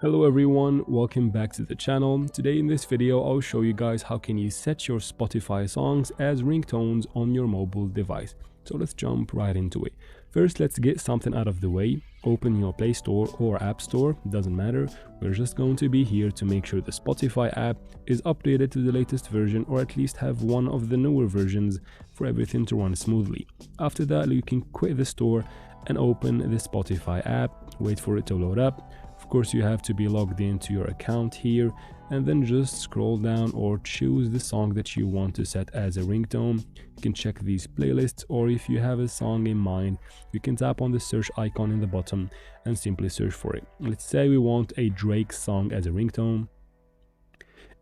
Hello everyone, welcome back to the channel. Today in this video I'll show you guys how can you set your Spotify songs as ringtones on your mobile device. So let's jump right into it. First, let's get something out of the way. Open your Play Store or App Store, doesn't matter. We're just going to be here to make sure the Spotify app is updated to the latest version, or at least have one of the newer versions for everything to run smoothly. After that, you can quit the store and open the Spotify app, wait for it to load up. Of course, you have to be logged into your account here, and then just scroll down or choose the song that you want to set as a ringtone. You can check these playlists, or if you have a song in mind, you can tap on the search icon in the bottom and simply search for it. Let's say we want a Drake song as a ringtone.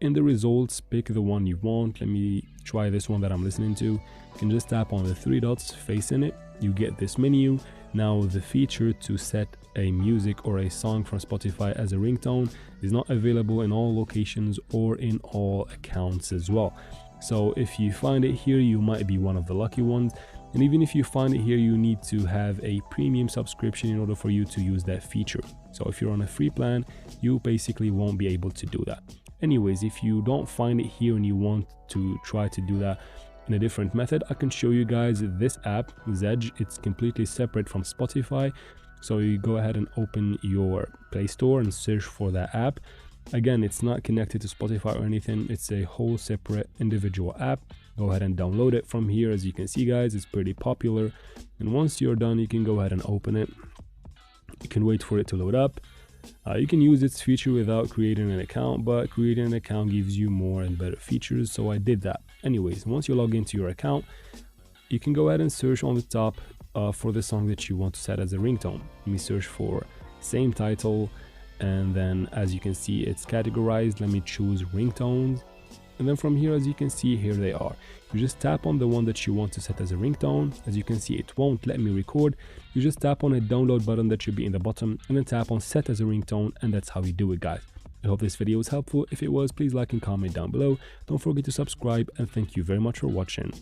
In the results, pick the one you want. Let me try this one that I'm listening to. You can just tap on the three dots facing it. You get this menu. Now the feature to set a music or a song from Spotify as a ringtone is not available in all locations or in all accounts as well. So if you find it here, you might be one of the lucky ones. And even if you find it here, you need to have a premium subscription in order for you to use that feature. So if you're on a free plan, you basically won't be able to do that. Anyways, if you don't find it here and you want to try to do that in a different method, I can show you guys this app, Zedge. It's completely separate from Spotify. So you go ahead and open your Play Store and search for that app. Again, it's not connected to Spotify or anything. It's a whole separate individual app. Go ahead and download it from here. As you can see, guys, it's pretty popular. And once you're done, you can go ahead and open it. You can wait for it to load up. You can use its feature without creating an account, but creating an account gives you more and better features, so I did that. Anyways, once you log into your account, you can go ahead and search on the top for the song that you want to set as a ringtone. Let me search for same title, and then as you can see, it's categorized. Let me choose ringtones, and then from here, as you can see, here they are. You just tap on the one that you want to set as a ringtone. As you can see, it won't let me record. You just tap on a download button that should be in the bottom, and then tap on set as a ringtone, and that's how you do it, guys. I hope this video was helpful. If it was, please like and comment down below. Don't forget to subscribe, and thank you very much for watching.